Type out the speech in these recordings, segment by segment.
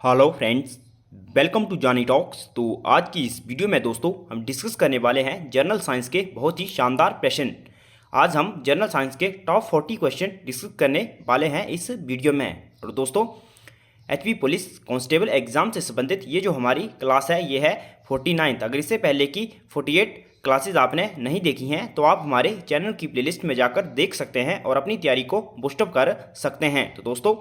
Hello friends, welcome to Johnny Talks. तो आज की इस वीडियो में दोस्तों हम डिस्कस करने वाले हैं जनरल साइंस के बहुत ही शानदार प्रश्न। आज हम जनरल साइंस के टॉप 40 क्वेश्चन डिस्कस करने वाले हैं इस वीडियो में। और दोस्तों एचपी पुलिस कांस्टेबल एग्ज़ाम से संबंधित ये जो हमारी क्लास है ये है 49th। अगर इससे पहले की 48 क्लासेज आपने नहीं देखी हैं तो आप हमारे चैनल की प्लेलिस्ट में जाकर देख सकते हैं और अपनी तैयारी को बूस्टअप कर सकते हैं। तो दोस्तों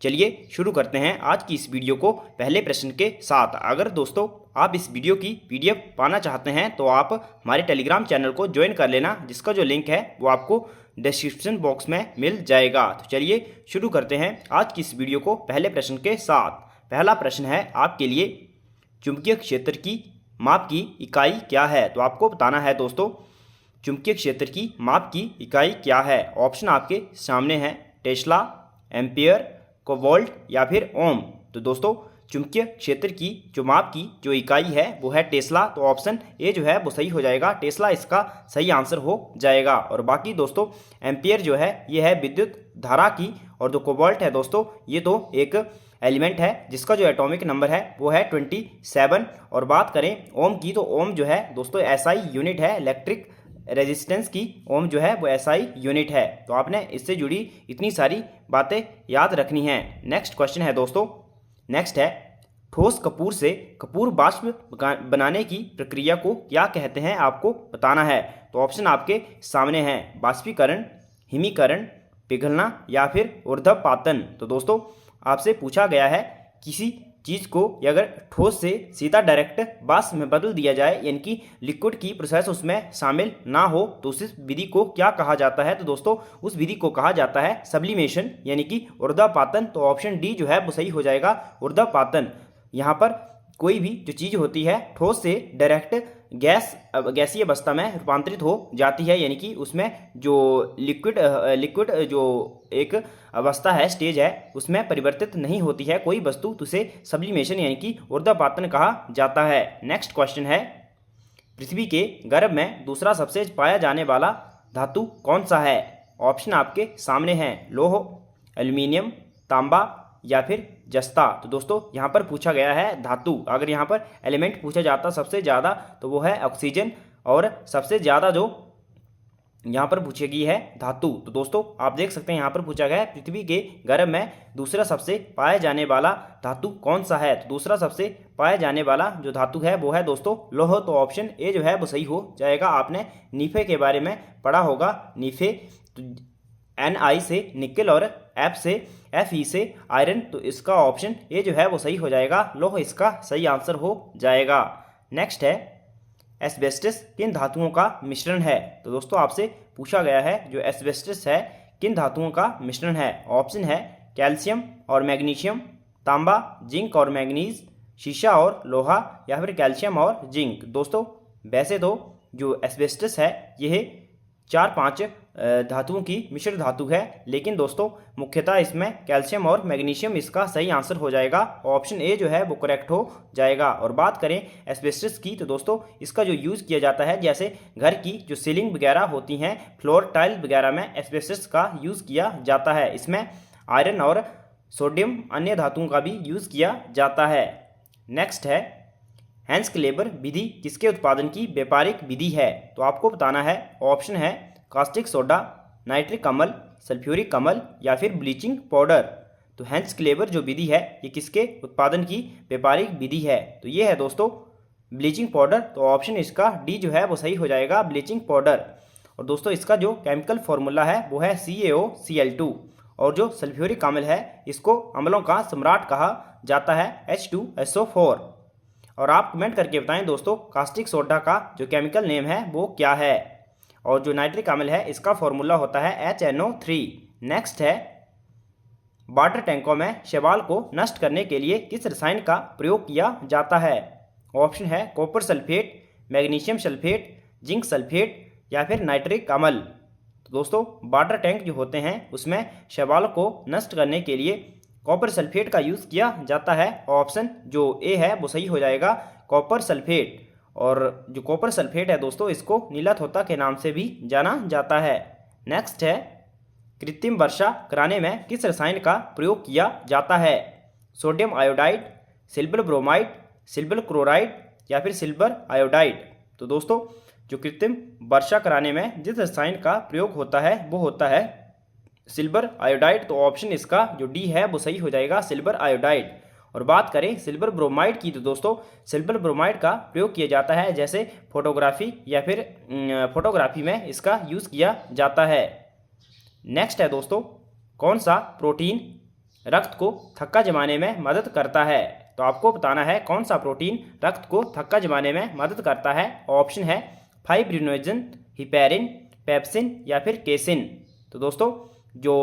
चलिए शुरू करते हैं आज की इस वीडियो को पहले प्रश्न के साथ। अगर दोस्तों आप इस वीडियो की पीडीएफ पाना चाहते हैं तो आप हमारे टेलीग्राम चैनल को ज्वाइन कर लेना, जिसका जो लिंक है वो आपको डिस्क्रिप्शन बॉक्स में मिल जाएगा। तो चलिए शुरू करते हैं आज की इस वीडियो को पहले प्रश्न के साथ। पहला प्रश्न है आपके लिए, चुंबकीय क्षेत्र की माप की इकाई क्या है? तो आपको बताना है दोस्तों चुंबकीय क्षेत्र की माप की इकाई क्या है। ऑप्शन आपके सामने है, टेस्ला, एम्पियर, वोल्ट या फिर ओम। तो दोस्तों चुंबकीय क्षेत्र की जो माप की जो इकाई है वो है टेस्ला। तो ऑप्शन ए जो है वो सही हो जाएगा, टेस्ला इसका सही आंसर हो जाएगा। और बाकी दोस्तों एम्पियर जो है ये है विद्युत धारा की, और जो कोबाल्ट है दोस्तों ये तो एक एलिमेंट है जिसका जो एटॉमिक नंबर है वो है 27। और बात करें ओम की, तो ओम जो है दोस्तों एसआई यूनिट है, इलेक्ट्रिक रेजिस्टेंस की ओम जो है वो एसआई यूनिट है। तो आपने इससे जुड़ी इतनी सारी बातें याद रखनी हैं। नेक्स्ट क्वेश्चन है दोस्तों, नेक्स्ट है, ठोस कपूर से कपूर वाष्प बनाने की प्रक्रिया को क्या कहते हैं? आपको बताना है। तो ऑप्शन आपके सामने हैं, बाष्पीकरण, हिमीकरण, पिघलना या फिर ऊर्ध्वपातन। तो दोस्तों आपसे पूछा गया है किसी चीज़ को अगर ठोस से सीधा डायरेक्ट वाष्प में बदल दिया जाए, यानी कि लिक्विड की प्रोसेस उसमें शामिल ना हो, तो उस विधि को क्या कहा जाता है? तो दोस्तों उस विधि को कहा जाता है सब्लिमेशन, यानी कि ऊर्ध्वपातन। तो ऑप्शन डी जो है वो सही हो जाएगा, ऊर्ध्वपातन। यहाँ पर कोई भी जो चीज़ होती है ठोस से डायरेक्ट गैसीय अवस्था में रूपांतरित हो जाती है, यानी कि उसमें जो लिक्विड जो एक अवस्था है, स्टेज है, उसमें परिवर्तित नहीं होती है कोई वस्तु, तो उसे सब्लिमेशन यानी कि ऊर्ध्वपातन कहा जाता है। नेक्स्ट क्वेश्चन है, पृथ्वी के गर्भ में दूसरा सबसे पाया जाने वाला धातु कौन सा है? ऑप्शन आपके सामने हैं, लोह, एल्यूमिनियम, तांबा या फिर जस्ता। तो दोस्तों यहाँ पर पूछा गया है धातु। अगर यहाँ पर एलिमेंट पूछा जाता सबसे ज़्यादा तो वो है ऑक्सीजन, और सबसे ज़्यादा जो यहाँ पर पूछी गई है धातु। तो दोस्तों आप देख सकते हैं यहाँ पर पूछा गया है पृथ्वी के गर्भ में दूसरा सबसे पाया जाने वाला धातु कौन सा है? तो दूसरा सबसे पाया जाने वाला जो धातु है वो है दोस्तों लोह। तो ऑप्शन ए जो है वो सही हो जाएगा। आपने नीफे के बारे में पढ़ा होगा, नीफे। तो Ni से निकेल और Fe से आयरन। तो इसका ऑप्शन ए जो है वो सही हो जाएगा, लोह इसका सही आंसर हो जाएगा। नेक्स्ट है, एस्बेस्टस किन धातुओं का मिश्रण है? तो दोस्तों आपसे पूछा गया है जो एस्बेस्टस है किन धातुओं का मिश्रण है? ऑप्शन है कैल्शियम और मैग्नीशियम, तांबा, जिंक और मैग्नीज, शीशा और लोहा या फिर कैल्शियम और जिंक। दोस्तों वैसे तो जो एस्बेस्टस है यह 4-5 धातुओं की मिश्र धातु है, लेकिन दोस्तों मुख्यतः इसमें कैल्शियम और मैग्नीशियम इसका सही आंसर हो जाएगा। ऑप्शन ए जो है वो करेक्ट हो जाएगा। और बात करें एस्बेस्टस की, तो दोस्तों इसका जो यूज़ किया जाता है, जैसे घर की जो सीलिंग वगैरह होती हैं, फ्लोर टाइल वगैरह में एस्बेस्टस का यूज़ किया जाता है। इसमें आयरन और सोडियम अन्य धातुओं का भी यूज़ किया जाता है। नेक्स्ट है, हेंस-क्लेबर विधि किसके उत्पादन की व्यापारिक विधि है? तो आपको बताना है। ऑप्शन है कास्टिक सोडा, नाइट्रिक अम्ल, सल्फ्यूरिक अम्ल या फिर ब्लीचिंग पाउडर। तो हेंस-क्लेबर जो विधि है ये किसके उत्पादन की व्यापारिक विधि है? तो ये है दोस्तों ब्लीचिंग पाउडर। तो ऑप्शन इसका डी जो है वो सही हो जाएगा, ब्लीचिंग पाउडर। और दोस्तों इसका जो केमिकल फॉर्मूला है वो है CaOCl2। और जो सल्फ्यूरिक अम्ल है इसको अम्लों का सम्राट कहा जाता है, H2SO4। और आप कमेंट करके बताएं दोस्तों कास्टिक सोडा का जो केमिकल नेम है वो क्या है? और जो नाइट्रिक अम्ल है इसका फॉर्मूला होता है HNO3। नेक्स्ट है, वाटर टैंकों में शैवाल को नष्ट करने के लिए किस रसायन का प्रयोग किया जाता है? ऑप्शन है copper sulphate, magnesium sulphate, zinc sulphate या फिर नाइट्रिक अम्ल। तो दोस्तों वाटर टैंक जो होते हैं उसमें शैवाल को नष्ट करने के लिए कॉपर सल्फेट का यूज़ किया जाता है। ऑप्शन जो ए है वो सही हो जाएगा, कॉपर सल्फेट। और जो कॉपर सल्फेट है दोस्तों इसको नीला थोथा के नाम से भी जाना जाता है। नेक्स्ट है, कृत्रिम वर्षा कराने में किस रसायन का प्रयोग किया जाता है? Sodium iodide, silver bromide, silver chloride या फिर सिल्वर आयोडाइड। तो दोस्तों जो कृत्रिम वर्षा कराने में जिस रसायन का प्रयोग होता है वो होता है सिल्वर आयोडाइड। तो ऑप्शन इसका जो डी है वो सही हो जाएगा, सिल्वर आयोडाइड। और बात करें सिल्वर ब्रोमाइड की, तो दोस्तों सिल्वर ब्रोमाइड का प्रयोग किया जाता है जैसे फोटोग्राफी या फिर फोटोग्राफी में इसका यूज़ किया जाता है। नेक्स्ट है दोस्तों, कौन सा प्रोटीन रक्त को थक्का जमाने में मदद करता है। तो आपको बताना है कौन सा प्रोटीन रक्त को थक्का जमाने में मदद करता है। ऑप्शन है फाइब्रिनोजन, हिपेरिन, पेप्सिन या फिर केसिन। तो दोस्तों जो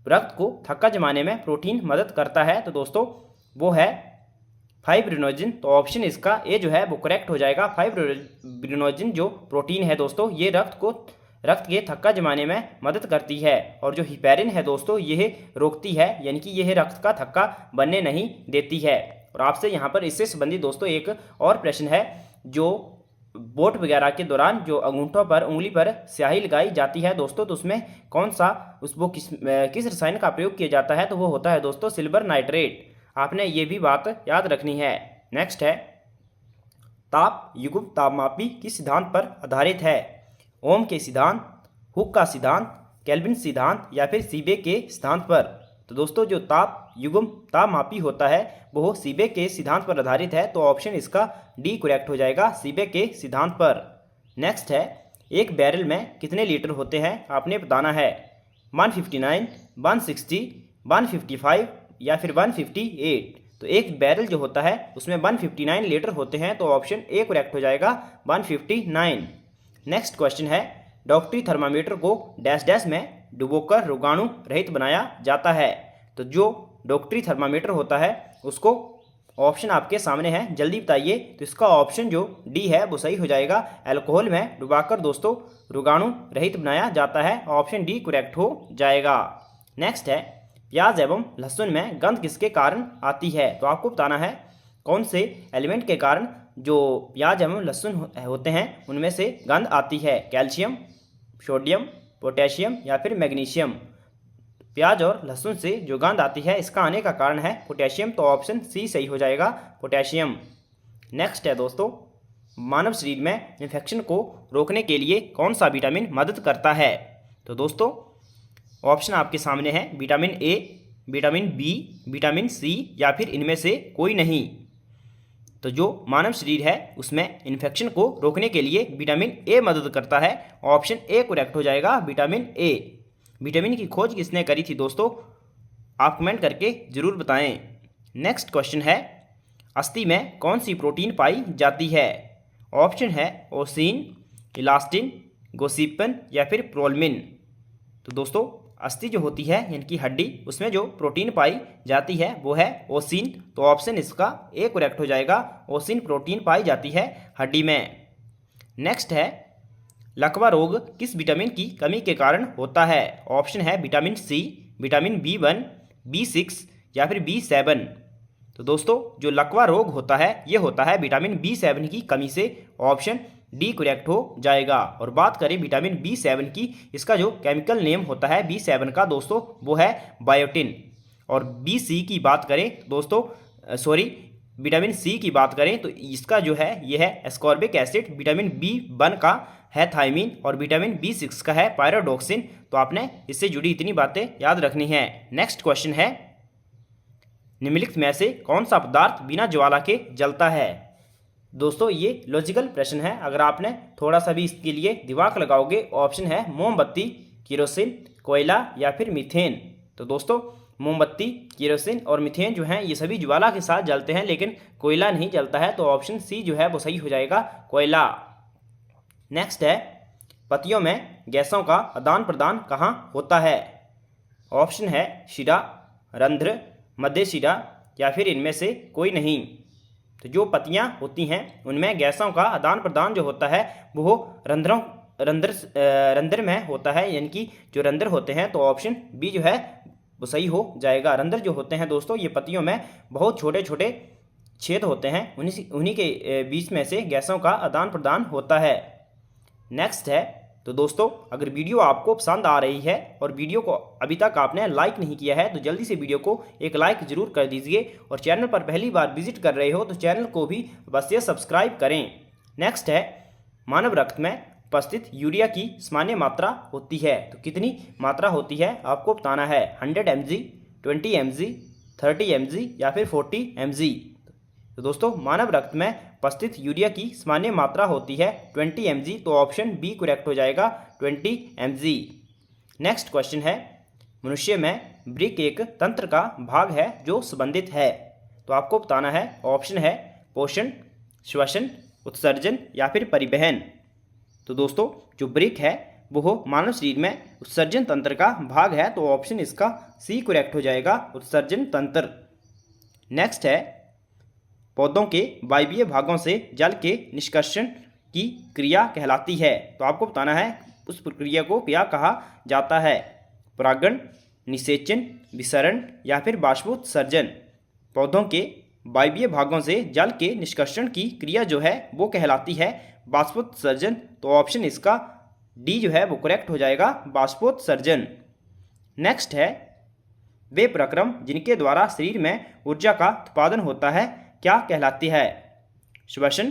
रक्त को थक्का जमाने में प्रोटीन मदद करता है तो दोस्तों वो है फाइब्रिनोजन। तो ऑप्शन इसका ए जो है वो करेक्ट हो जाएगा। फाइब्रिनोजन जो प्रोटीन है दोस्तों ये रक्त के थक्का जमाने में मदद करती है। और जो हिपेरिन है दोस्तों यह रोकती है, यानी कि यह रक्त का थक्का बनने नहीं देती है। और आपसे यहाँ पर इससे संबंधित दोस्तों एक और प्रश्न है, जो बोट वगैरह के दौरान जो अंगूठों पर उंगली पर स्याही लगाई जाती है दोस्तों, तो उसमें कौन सा किस रसायन का प्रयोग किया जाता है। तो वो होता है दोस्तों सिल्वर नाइट्रेट। आपने ये भी बात याद रखनी है। नेक्स्ट है, ताप युग्म तापमापी किस सिद्धांत पर आधारित है। ओम के सिद्धांत, हुक का सिद्धांत, केल्विन सिद्धांत या फिर सीबे के सिद्धांत पर। तो दोस्तों जो ताप युग्म तापमापी होता है वो सीबे के सिद्धांत पर आधारित है। तो ऑप्शन इसका डी करेक्ट हो जाएगा, सीबे के सिद्धांत पर। नेक्स्ट है, एक बैरल में कितने लीटर होते हैं आपने बताना है। 159, 160, 155 या फिर 158। तो एक बैरल जो होता है उसमें 159 लीटर होते हैं। तो ऑप्शन ए करेक्ट हो जाएगा, 159। नेक्स्ट क्वेश्चन है, डॉक्टरी थर्मामीटर को डैश डैश में डुबोकर रोगाणु रहित बनाया जाता है। तो जो डॉक्टरी थर्मामीटर होता है उसको ऑप्शन आपके सामने है, जल्दी बताइए। तो इसका ऑप्शन जो डी है वो सही हो जाएगा, अल्कोहल में डुबाकर दोस्तों रोगाणु रहित बनाया जाता है। ऑप्शन डी करेक्ट हो जाएगा। नेक्स्ट है, प्याज एवं लहसुन में गंध किसके कारण आती है। तो आपको बताना है कौन से एलिमेंट के कारण जो प्याज एवं लहसुन होते हैं उनमें से गंध आती है। कैल्शियम, सोडियम, पोटेशियम या फिर मैग्नीशियम। प्याज और लहसुन से जो गंध आती है इसका आने का कारण है पोटेशियम। तो ऑप्शन सी सही हो जाएगा, पोटेशियम। नेक्स्ट है दोस्तों, मानव शरीर में इन्फेक्शन को रोकने के लिए कौन सा विटामिन मदद करता है। तो दोस्तों ऑप्शन आपके सामने है, vitamin A, vitamin B, vitamin C या फिर इनमें से कोई नहीं। तो जो मानव शरीर है उसमें इन्फेक्शन को रोकने के लिए विटामिन ए मदद करता है। ऑप्शन ए करेक्ट हो जाएगा, विटामिन ए। विटामिन की खोज किसने करी थी दोस्तों, आप कमेंट करके जरूर बताएं। नेक्स्ट क्वेश्चन है, अस्थि में कौन सी प्रोटीन पाई जाती है। ऑप्शन है ओसिन, इलास्टिन, गोसिपिन या फिर प्रोलमिन। तो दोस्तों अस्थि जो होती है यानी कि हड्डी, उसमें जो प्रोटीन पाई जाती है वो है ओसिन। तो ऑप्शन इसका ए करेक्ट हो जाएगा, ओसिन प्रोटीन पाई जाती है हड्डी में। नेक्स्ट है, लकवा रोग किस विटामिन की कमी के कारण होता है। ऑप्शन है vitamin C, vitamin B1, B6 या फिर B7। तो दोस्तों जो लकवा रोग होता है ये होता है विटामिन B7 की कमी से। ऑप्शन डी करेक्ट हो जाएगा। और बात करें विटामिन B7 की, इसका जो केमिकल नेम होता है B7 का दोस्तों वो है बायोटिन। और BC की बात करें दोस्तों, विटामिन सी की बात करें तो इसका जो है ये है एस्कॉर्बिक एसिड। विटामिन B1 का है थायमीन और विटामिन B6 का है पायरोडॉक्सिन। तो आपने इससे जुड़ी इतनी बातें याद रखनी है। नेक्स्ट क्वेश्चन है, निम्नलिखित में से कौन सा पदार्थ बिना ज्वाला के जलता है। दोस्तों ये लॉजिकल प्रश्न है, अगर आपने थोड़ा सा भी इसके लिए दिमाग लगाओगे। ऑप्शन है मोमबत्ती, केरोसिन, कोयला या फिर मीथेन। तो दोस्तों मोमबत्ती, केरोसिन और मीथेन जो हैं ये सभी ज्वाला के साथ जलते हैं, लेकिन कोयला नहीं जलता है। तो ऑप्शन सी जो है वो सही हो जाएगा, कोयला। नेक्स्ट है, पत्तियों में गैसों का आदान प्रदान कहाँ होता है। ऑप्शन है शिरा, रंध्र, मध्य शिरा या फिर इनमें से कोई नहीं। तो जो पत्तियां होती हैं उनमें गैसों का आदान प्रदान जो होता है वो रंध्र में होता है, यानी कि जो रंध्र होते हैं। तो ऑप्शन बी जो है वो सही हो जाएगा। रंध्र जो होते हैं दोस्तों ये पत्तियों में बहुत छोटे छोटे छेद होते हैं, उन्हीं के बीच में से गैसों का आदान प्रदान होता है। नेक्स्ट है तो दोस्तों अगर वीडियो आपको पसंद आ रही है और वीडियो को अभी तक आपने लाइक नहीं किया है तो जल्दी से वीडियो को एक लाइक जरूर कर दीजिए, और चैनल पर पहली बार विजिट कर रहे हो तो चैनल को भी अवश्य सब्सक्राइब करें। नेक्स्ट है, मानव रक्त में उपस्थित यूरिया की सामान्य मात्रा होती है तो कितनी मात्रा होती है आपको बताना है। 100 mg, 20 mg, 30 mg या फिर 40 mg। तो दोस्तों मानव रक्त में उपस्थित यूरिया की सामान्य मात्रा होती है 20 mg, तो ऑप्शन बी करेक्ट हो जाएगा 20 mg। नेक्स्ट क्वेश्चन है, मनुष्य में वृक्क एक तंत्र का भाग है जो संबंधित है, तो आपको बताना है। ऑप्शन है पोषण, श्वसन, उत्सर्जन या फिर परिवहन। तो दोस्तों जो वृक्क है वो मानव शरीर में उत्सर्जन तंत्र का भाग है, तो ऑप्शन इसका सी करेक्ट हो जाएगा, उत्सर्जन तंत्र। नेक्स्ट है, पौधों के वायवीय भागों से जल के निष्कर्षण की क्रिया कहलाती है, तो आपको बताना है उस प्रक्रिया को क्या कहा जाता है। परागण, निषेचन, विसरण या फिर बाष्पोत्सर्जन। पौधों के वायवीय भागों से जल के निष्कर्षण की क्रिया जो है वो कहलाती है बाष्पोत्सर्जन, तो ऑप्शन इसका डी जो है वो करेक्ट हो जाएगा, बाष्पोत्सर्जन। नेक्स्ट है, वे प्रक्रम जिनके द्वारा शरीर में ऊर्जा का उत्पादन होता है क्या कहलाती है। श्वसन,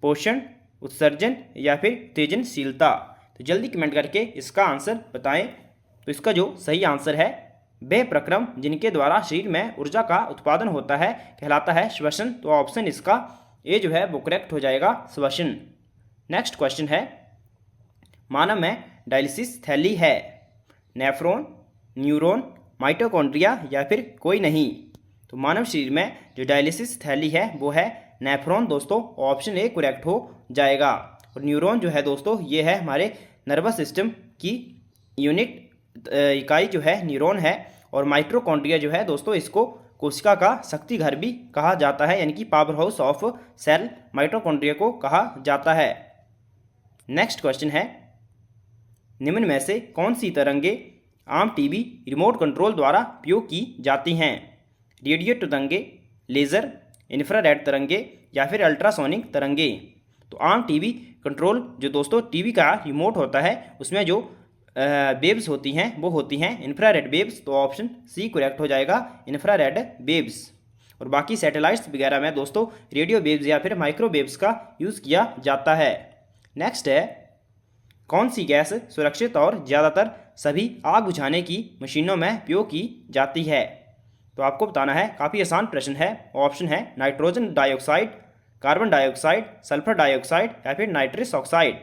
पोषण, उत्सर्जन या फिर उत्तेजनशीलता। तो जल्दी कमेंट करके इसका आंसर बताएं। तो इसका जो सही आंसर है, वे प्रक्रम जिनके द्वारा शरीर में ऊर्जा का उत्पादन होता है कहलाता है श्वसन, तो ऑप्शन इसका ए जो है वो करेक्ट हो जाएगा, श्वसन। नेक्स्ट क्वेश्चन है, मानव में डायलिसिस थैली है, नेफ्रॉन, न्यूरॉन, माइटोकॉन्ड्रिया या फिर कोई नहीं। तो मानव शरीर में जो डायलिसिस थैली है वो है नेफ्रॉन दोस्तों, ऑप्शन ए करेक्ट हो जाएगा। और न्यूरॉन जो है दोस्तों ये है हमारे नर्वस सिस्टम की यूनिट इकाई जो है न्यूरॉन है, और माइटोकॉन्ड्रिया जो है दोस्तों इसको कोशिका का शक्ति घर भी कहा जाता है, यानी कि power house of cell mitochondria को कहा जाता है। नेक्स्ट क्वेश्चन है, निम्न में से कौन सी तरंगे आम टीवी रिमोट कंट्रोल द्वारा उपयोग की जाती हैं। रेडियो तरंगे, लेज़र, इंफ्रारेड तरंगे या फिर अल्ट्रासोनिक तरंगे। तो आम टीवी कंट्रोल जो दोस्तों टीवी का रिमोट होता है उसमें जो वेव्स होती हैं वो होती हैं इंफ्रारेड वेव्स, तो ऑप्शन सी करेक्ट हो जाएगा, इंफ्रारेड वेव्स। और बाकी सैटेलाइट्स वगैरह में दोस्तों रेडियो वेव्स या फिर माइक्रो वेव्स का यूज़ किया जाता है। नेक्स्ट है, कौन सी गैस सुरक्षित और ज़्यादातर सभी आग बुझाने की मशीनों में उपयोग की जाती है। तो आपको बताना है, काफ़ी आसान प्रश्न है। ऑप्शन है nitrogen dioxide, carbon dioxide, sulphur dioxide या फिर नाइट्रस ऑक्साइड।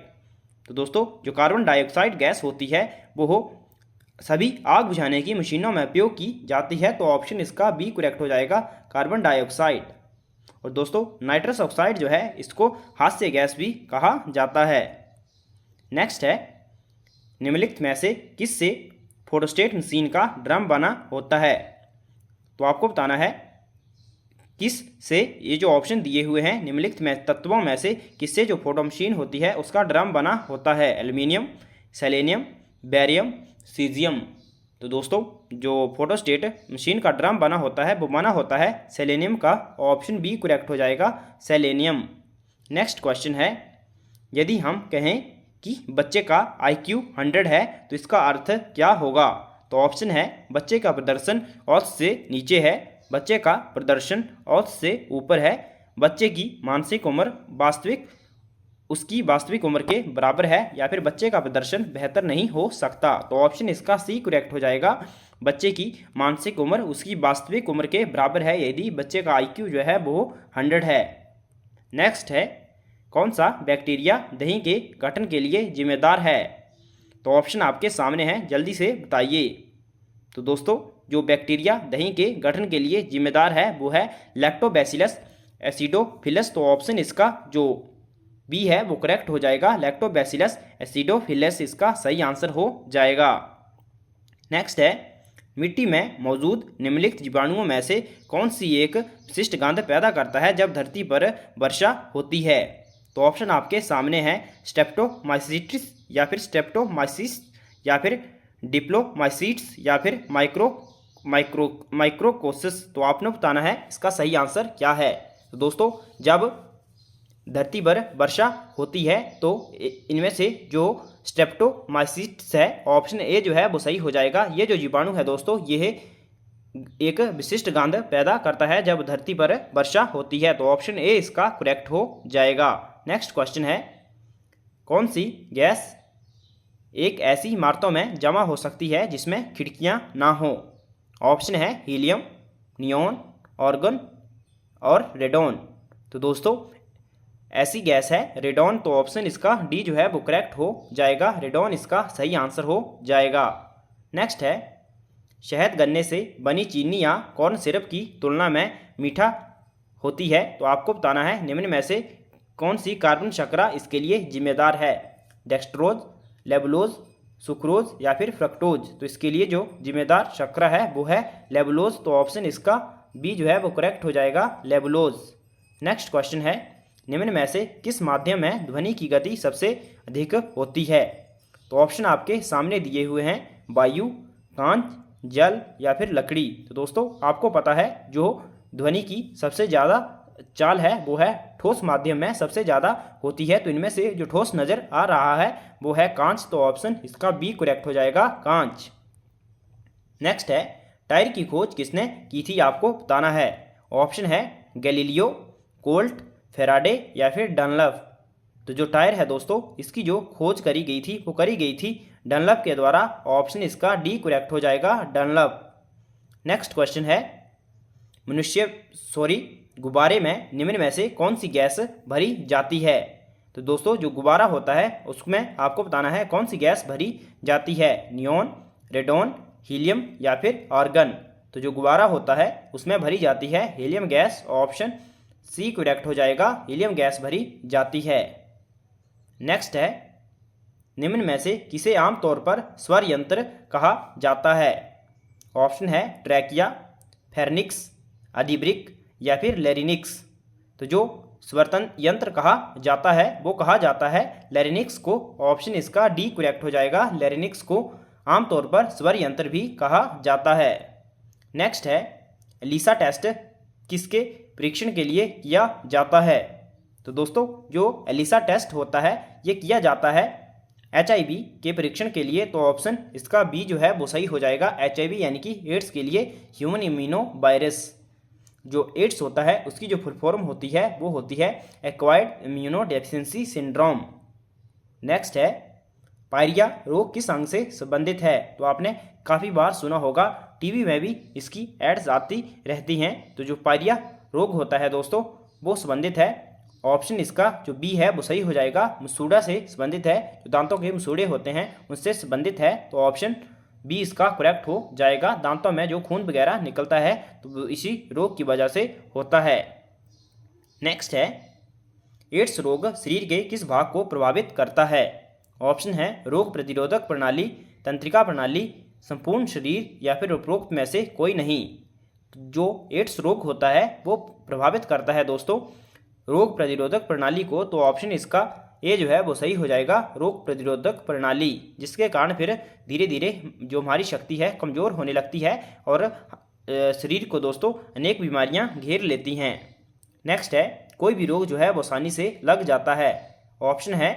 तो दोस्तों जो कार्बन डाइऑक्साइड गैस होती है वो सभी आग बुझाने की मशीनों में उपयोग की जाती है, तो ऑप्शन इसका बी करेक्ट हो जाएगा, कार्बन डाइऑक्साइड। और दोस्तों नाइट्रस ऑक्साइड जो है इसको हास्य गैस भी कहा जाता है। नेक्स्ट है, निम्नलिखित में से किससे फोटोस्टेट मशीन का ड्रम बना होता है। तो आपको बताना है किस से, ये जो ऑप्शन दिए हुए हैं निम्नलिखित में तत्वों में से किससे जो फोटो मशीन होती है उसका ड्रम बना होता है। Aluminium, selenium, barium, caesium. तो दोस्तों जो फोटोस्टेट मशीन का ड्रम बना होता है वो बना होता है सेलेनियम का, ऑप्शन बी करेक्ट हो जाएगा, सेलेनियम। नेक्स्ट क्वेश्चन है, यदि हम कहें कि बच्चे का IQ 100 है तो इसका अर्थ क्या होगा। तो ऑप्शन है बच्चे का प्रदर्शन औसत से नीचे है, बच्चे का प्रदर्शन औसत से ऊपर है, बच्चे की मानसिक उम्र उसकी वास्तविक उम्र के बराबर है, या फिर बच्चे का प्रदर्शन बेहतर नहीं हो सकता। तो ऑप्शन इसका सी करेक्ट हो जाएगा, बच्चे की मानसिक उम्र उसकी वास्तविक उम्र के बराबर है यदि बच्चे का IQ जो है वो 100 है। नेक्स्ट है, कौन सा बैक्टीरिया दही के गठन के लिए जिम्मेदार है। तो ऑप्शन आपके सामने हैं, जल्दी से बताइए। तो दोस्तों जो बैक्टीरिया दही के गठन के लिए जिम्मेदार है वो है लैक्टोबैसिलस एसिडोफिलस, तो ऑप्शन इसका जो बी है वो करेक्ट हो जाएगा, लैक्टोबैसिलस एसिडोफिलस इसका सही आंसर हो जाएगा। नेक्स्ट है, मिट्टी में मौजूद निम्नलिखित जीवाणुओं में से कौन सी एक विशिष्ट गंध पैदा करता है जब धरती पर वर्षा होती है। तो ऑप्शन आपके सामने हैं, स्ट्रेप्टोमाइसिट्स या फिर स्ट्रेप्टोमाइसिस या फिर डिप्लोमाइसिट्स या फिर माइक्रोकोसिस। तो आपने बताना है इसका सही आंसर क्या है। तो दोस्तों जब धरती पर वर्षा होती है तो इनमें से जो स्ट्रेप्टोमाइसिस है। ऑप्शन ए जो है वो सही हो जाएगा। ये जो जीवाणु है दोस्तों, ये एक विशिष्ट गंध पैदा करता है जब धरती पर वर्षा होती है। तो ऑप्शन ए इसका करेक्ट हो जाएगा। नेक्स्ट क्वेश्चन है, कौन सी गैस एक ऐसी इमारतों में जमा हो सकती है जिसमें खिड़कियां ना हो? ऑप्शन है हीलियम, नियॉन, आर्गन और रेडॉन। तो दोस्तों ऐसी गैस है रेडॉन। तो ऑप्शन इसका डी जो है वो करेक्ट हो जाएगा। रेडॉन इसका सही आंसर हो जाएगा। नेक्स्ट है, शहद गन्ने से बनी चीनी या कॉर्न सिरप की तुलना में मीठा होती है। तो आपको बताना है निम्न में से कौन सी कार्बन शर्करा इसके लिए जिम्मेदार है? डेक्सट्रोज, लेबुलोज, सुक्रोज या फिर फ्रक्टोज। तो इसके लिए जो जिम्मेदार शर्करा है वो है लेबुलोज। तो ऑप्शन इसका बी जो है वो करेक्ट हो जाएगा, लेबुलोज। नेक्स्ट क्वेश्चन है, निम्न में से किस माध्यम में ध्वनि की गति सबसे अधिक होती है? तो ऑप्शन आपके सामने दिए हुए हैं, वायु, कांच, जल या फिर लकड़ी। तो दोस्तों आपको पता है जो ध्वनि की सबसे ज़्यादा चाल है वो है ठोस माध्यम में सबसे ज़्यादा होती है। तो इनमें से जो ठोस नज़र आ रहा है वो है कांच। तो ऑप्शन इसका बी करेक्ट हो जाएगा, कांच। नेक्स्ट है, टायर की खोज किसने की थी? आपको बताना है। ऑप्शन है गैलीलियो, कोल्ट, फेराडे या फिर डनलप। तो जो टायर है दोस्तों, इसकी जो खोज करी गई थी वो करी गई थी डनलप के द्वारा। ऑप्शन इसका डी करेक्ट हो जाएगा, डनलप। नेक्स्ट क्वेश्चन है, गुब्बारे में निम्न में से कौन सी गैस भरी जाती है? तो दोस्तों जो गुब्बारा होता है उसमें आपको बताना है कौन सी गैस भरी जाती है? नियॉन, रेडॉन, हीलियम या फिर आर्गन। तो जो गुब्बारा होता है उसमें भरी जाती है helium gas. Option C correct हो जाएगा, हीलियम गैस भरी जाती है। नेक्स्ट है, निम्न में से किसे आमतौर पर स्वर यंत्र कहा जाता है? ऑप्शन है ट्रैकिया, फेर्निक्स, अधिब्रिक या फिर लैरिनिक्स। तो जो स्वर्तन यंत्र कहा जाता है वो कहा जाता है लैरिनिक्स को। ऑप्शन इसका डी करेक्ट हो जाएगा, लैरिनिक्स को आमतौर पर स्वर यंत्र भी कहा जाता है। नेक्स्ट है, एलिसा टेस्ट किसके परीक्षण के लिए किया जाता है? तो दोस्तों जो एलिसा टेस्ट होता है ये किया जाता है HIV के परीक्षण के लिए। तो ऑप्शन इसका बी जो है वो सही हो जाएगा, HIV यानी कि एड्स के लिए ह्यूमन इम्यूनो वायरस। जो एड्स होता है उसकी जो फुल फॉर्म होती है वो होती है acquired immuno deficiency syndrome. Next है, पायरिया रोग किस अंग से संबंधित है? तो आपने काफ़ी बार सुना होगा, टीवी में भी इसकी एड्स आती रहती हैं। तो जो पायरिया रोग होता है दोस्तों वो संबंधित है। ऑप्शन इसका जो बी है वो सही हो जाएगा, मसूड़ा से संबंधित है। जो दांतों के मसूड़े होते हैं उनसे संबंधित है। तो ऑप्शन बी इसका करेक्ट हो जाएगा। दांतों में जो खून वगैरह निकलता है तो इसी रोग की वजह से होता है। नेक्स्ट है, एड्स रोग शरीर के किस भाग को प्रभावित करता है? ऑप्शन है रोग प्रतिरोधक प्रणाली, तंत्रिका प्रणाली, संपूर्ण शरीर या फिर उपरोक्त में से कोई नहीं। जो एड्स रोग होता है वो प्रभावित करता है दोस्तों रोग प्रतिरोधक प्रणाली को। तो ऑप्शन इसका ए जो है वो सही हो जाएगा, रोग प्रतिरोधक प्रणाली, जिसके कारण फिर धीरे धीरे जो हमारी शक्ति है कमज़ोर होने लगती है और शरीर को दोस्तों अनेक बीमारियां घेर लेती हैं। नेक्स्ट है, कोई भी रोग जो है वो आसानी से लग जाता है। ऑप्शन है,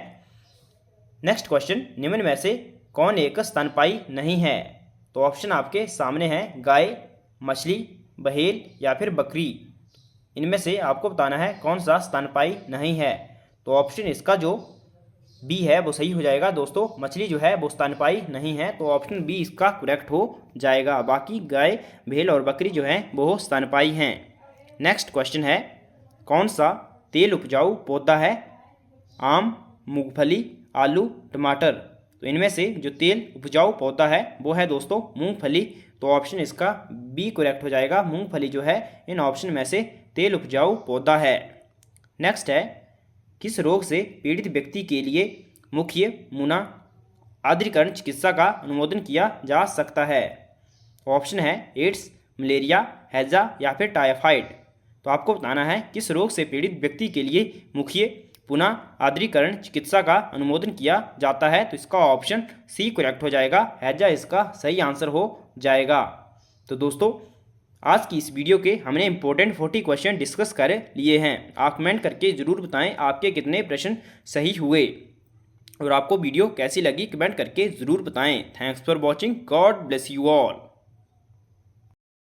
नेक्स्ट क्वेश्चन, निम्न में से कौन एक स्तनपायी नहीं है? तो ऑप्शन आपके सामने है, गाय, मछली, बहेल या फिर बकरी। इनमें से आपको बताना है कौन सा स्तनपायी नहीं है। तो ऑप्शन इसका जो बी है वो सही हो जाएगा दोस्तों, मछली जो है वो स्तनपायी नहीं है। तो ऑप्शन बी इसका करेक्ट हो जाएगा। बाकी गाय, भेल और बकरी जो है वो स्तनपायी हैं। नेक्स्ट क्वेश्चन है, कौन सा तेल उपजाऊ पौधा है? आम, मूंगफली, आलू, टमाटर। तो इनमें से जो तेल उपजाऊ पौधा है वो है दोस्तों मूंगफली। तो ऑप्शन इसका बी करेक्ट हो जाएगा, मूंगफली जो है इन ऑप्शन में से तेल उपजाऊ पौधा है। नेक्स्ट है, किस रोग से पीड़ित व्यक्ति के लिए मुख्य मुना आर्द्रीकरण चिकित्सा का अनुमोदन किया जा सकता है? ऑप्शन है एड्स, मलेरिया, हैजा या फिर टाइफाइड। तो आपको बताना है किस रोग से पीड़ित व्यक्ति के लिए मुख्य पुनः आर्द्रीकरण चिकित्सा का अनुमोदन किया जाता है। तो इसका ऑप्शन सी करेक्ट हो जाएगा, हैजा इसका सही आंसर हो जाएगा। तो दोस्तों आज की इस वीडियो के हमने इंपॉर्टेंट 40 क्वेश्चन डिस्कस कर लिए हैं। आप कमेंट करके ज़रूर बताएं आपके कितने प्रश्न सही हुए। और आपको वीडियो कैसी लगी कमेंट करके ज़रूर बताएं। Thanks for watching, God bless you all.